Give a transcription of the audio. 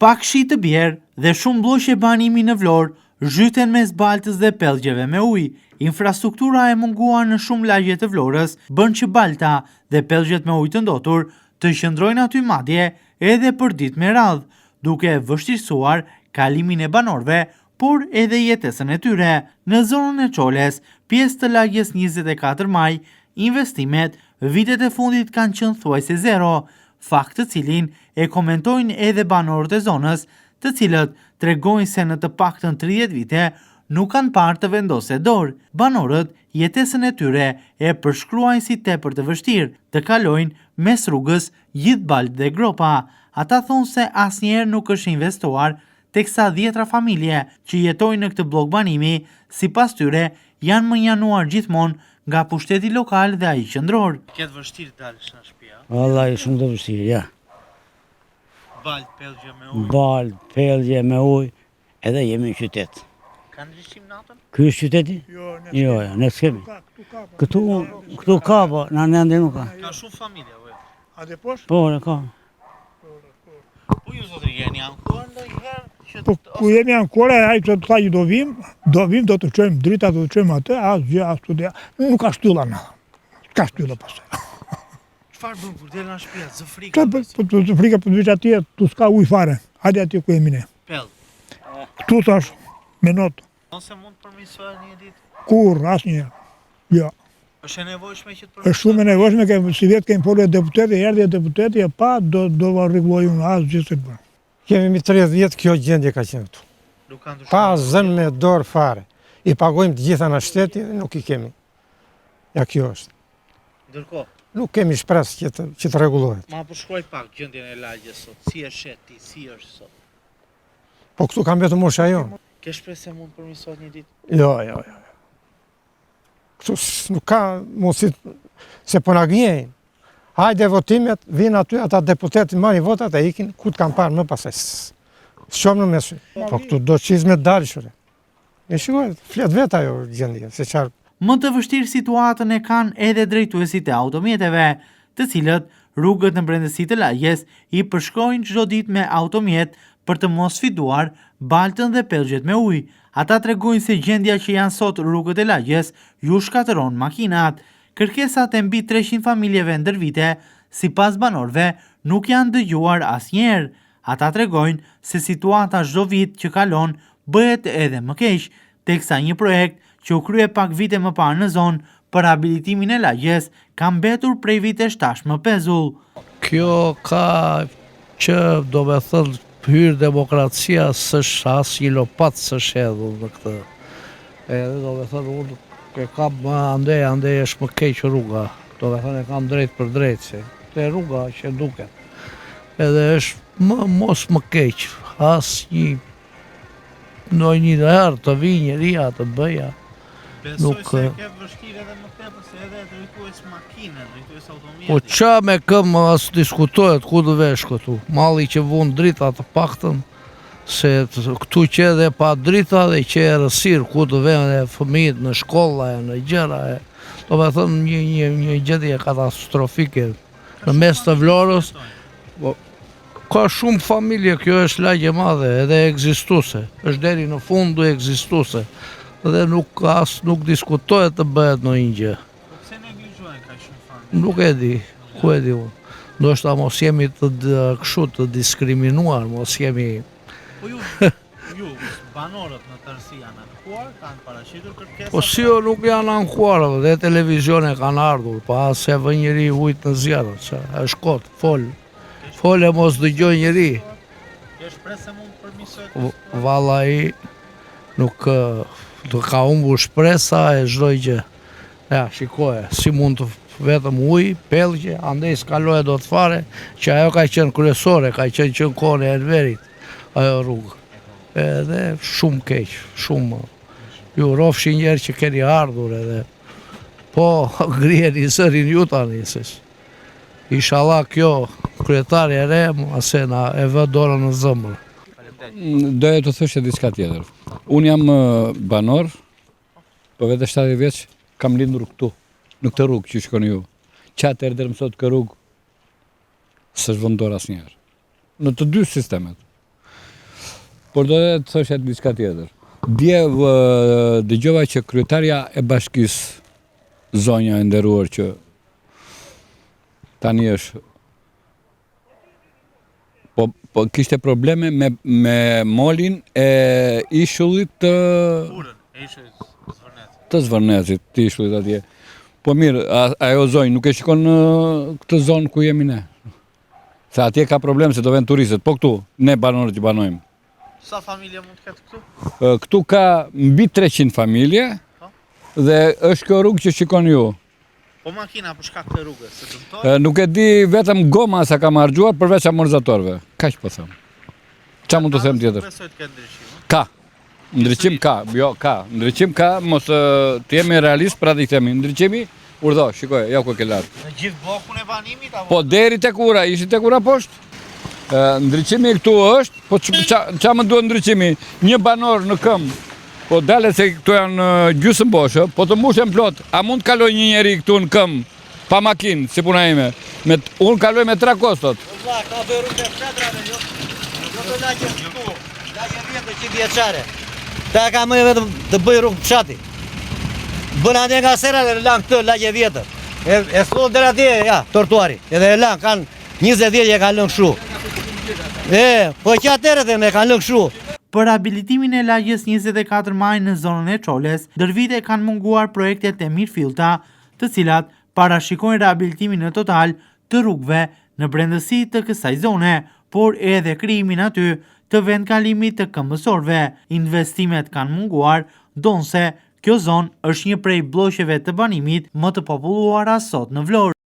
Pak shi të bjerë dhe shumë blloshe banimi në Vlorë zhyten mes baltës dhe pellgjeve me ujë. Infrastruktura e munguar në shumë lagje të Vlorës bën që balta dhe pellgjet me ujë të ndotur të qëndrojnë aty madje edhe për ditë me radhë, duke vështirësuar kalimin e banorëve, por edhe jetesën e tyre. Në zonën e Çoles, pjesë të lagjes 24 maj, investimet vitet e fundit kanë qenë thuajse zero, fakt të cilin e komentojnë edhe banorët e zonës, të cilët tregojnë se në të paktën 30 vite nuk kanë parë të vendose dorë. Banorët jetesën e tyre e përshkruajnë si tepër të vështirë të kalojnë mes rrugës gjithë baltë dhe gropa. Ata thonë se asnjëherë nuk është investuar, teksa 10 familje që jetojnë në këtë blok banimi, sipas tyre janë mënjanuar gjithmonë nga pushteti lokal dhe ai qendror. Këtë vështirë dalësh në shtëpi, a? Vallai shumë të vështirë, ja. Baltë, pellgje me ujë. Baltë, pellgje me ujë, edhe jemi në qytet. Ka ndryshim natën? Ky është qyteti? Jo, ne s'kemi. Këtu ka, po, në ende nuk ka. Ka shumë familje, ujë. A dhe poshtë? Po, ka. Po ju zotri jeni ankuar ndonjëherë që Po ku jemi ankora, ai të thajë do vim, do të çojmë drita, do të çojmë atë, asgjë as studia. Nuk ka shtylla na. Ka shtylla pastaj. çfarë bën kur del në shtëpi, zë frikë? Të frika për dyq atje, tu s'ka ujë fare. Hajde atje ku jemi ne. Pell. Këtu thash me not. Nëse mund të përmirësohet një ditë. Kur asnjë. Jo. Është e nevojshme që të Është shumë e nevojshme që si vetë kemi folur deputeti, erdhi deputeti e pa do rregullojmë asgjë se bën. Kemi mi 30 vjetë kjo gjendje ka qenë këtu. Nuk kanë ndryshuar. Pa zënë me dorë fare. I pagojmë të gjitha në shteti dhe nuk i kemi. Ja kjo është. Ndërkohë, Nuk kemi shpresë që të rregullohet. ma përshkruaj pak gjendjen e lagjes sot. Si e shet ti, si është sot? Po këtu kam vetë mosha jonë. Ke shpresë se mund të përmirësohet një ditë? Jo. Këtu nuk ka mundësi se po na gënjejnë. Hajde votimet, vinë aty ata deputetë marrin votat e ikin ku të kanë parë më pasaj. Shumë në mesy. Po këtu do qizme dalëshore. E shikoj, flet vet ajo gjendje, se çfarë. Më të vështirë situatën e kanë edhe drejtuesit e automjeteve, të cilët rrugët në brendësi të lagjes i përshkrojnë çdo ditë me automjet për të mos sfiduar baltën dhe pellgjet me ujë. Ata tregojnë se gjendja që janë sot rrugët e lagjes ju shkatëron makinat. Kërkesat e mbi 300 familjeve ndër vite, sipas banorëve, nuk janë dëgjuar asnjëherë. Ata tregojnë se situata çdo vit që kalon bëhet edhe më keq, teksa një projekt që u krye pak vite më parë në zonë për habilitimin e lagjes ka mbetur prej vitesh tashmë pezull. Kjo ka që do me thënë hyrë demokracia s'është as një lopat s'është hedhur në këtë. Edhe do me thënë unë e kam andej është më keq rruga. Do me thënë e kam drejt për drejt se te rruga që duket. Edhe është mos më keq. As një herë të vi njëria të bëja. Besoj se ke vështirë edhe më tepër se edhe drejtues makine, drejtues automjeti. Po qa me këm as diskutohet ku të vesh këtu. Malli që vun drita të paktën, se këtu që edhe pa drita dhe që e rësirë ku të vene fëmijët në shkolla e në gjëra e. Do me thënë një gjendje katastrofike në mes të Vlorës. Ka shumë familje, kjo është lagje madhe edhe ekzistuse. Është deri në fund du ekzistuse. Dhe nuk diskutohet të bëhet në një gjë. Po pse neglizhojnë ka shumë familje? Nuk e di, ku e di unë. Ndoshta mos jemi kështu të diskriminuar, mos jemi... Po ju, banorët në tërësi janë ankuar, kanë paraqitur kërkesa? Po si jo nuk janë ankuar, dhe televizione kanë ardhur, pa se vë njëri ujtë në zjarë, që është kotë, fol e mos dëgjoj njëri. Ke shpresë se mund të përmirësohet? Vallai nuk të ka humbur shpresa e çdo gjë. Ja, shikoje, si mund të vetëm ujë, pellgje, andej s'kalohet dot fare, që ajo ka qenë kryesore, ka qenë kohën e Enverit, ajo rrugë. Edhe shumë keq, shumë. Ju rofshi njerë që keni ardhur edhe, po griheni zërin ju tani, inshallah kjo kryetari e re, ase na e vë dorën në zëmër. Doja të thoshe diçka tjetër. Unë jam banor, po vetë 70 vjeç, kam lindur këtu, në këtë rrugë që shkoni ju. Qatë erdher mësot kë rrugë, s'është vendor asnjëherë. Në të dy sistemet. por do të thosha diçka tjetër. Dje dëgjova që kryetarja e bashkisë zonja e nderuar që tani është po kishte probleme me molin e ishullit Urën, e ishte Zvërnec. të Zvërnecit, të ishullit atje. Po mirë, ajo zonjë nuk e shikon në këtë zonë ku jemi ne. Se atje ka problem se do vend turistët, po këtu, ne banorët që banojmë. Sa familje mund të ketë këtu? Këtu ka mbi 300 familje dhe është kjo rrugë që shikon ju. Po makina për shkak të rrugës, se dëmtoj? Nuk e di vetëm goma sa ka marrëgjuar përveç amorzatorëve. Kaq po them. Ç'a mund të them tjetër? Besoj të ketë ndryshim. Ka. Ndryqim ka, jo ka. Ndryqim ka, mos të jemi realist, pra të i themi. Ndryqimi, urdhë, shikoj, ja ku e ke lartë. Në gjithë blokun e banimit apo? Po deri tek ura, ishi tek ura poshtë. Ndryqimi këtu është, po qa më duhet ndryqimi? Një banor në këmbë, po dale se këtu janë gjysmë boshë, po të mbushen plot, a mund të kaloj një njeri këtu në këmbë, pa makinë, si puna ime? Unë kaloj me trakostot. Vlla, ka bërë rrugë të fshatrave, jo të lagje këtu, lagje vjetë që vjeçare. Ta ka më vetëm të bëj rrugë të fshati. Bën ande nga sera dhe lan këtë lagje vjetër. E thonë deri atje, ja, tortuari. Edhe e lan, kanë 20 vjet që kanë lënë kështu. Po që atëherë dhe me kanë lënë kështu. Për rehabilitimin e lagjes 24 maj në zonën e Çoles, ndër vite kanë munguar projektet e mirëfillta, të cilat parashikojnë rehabilitimin në total të rrugëve në brendësi të kësaj zone, por edhe krijimin aty të vendkalimit të këmbësorëve. Investimet kanë munguar, donse kjo zonë është një prej blloqeve të banimit më të populluara sot në Vlorë.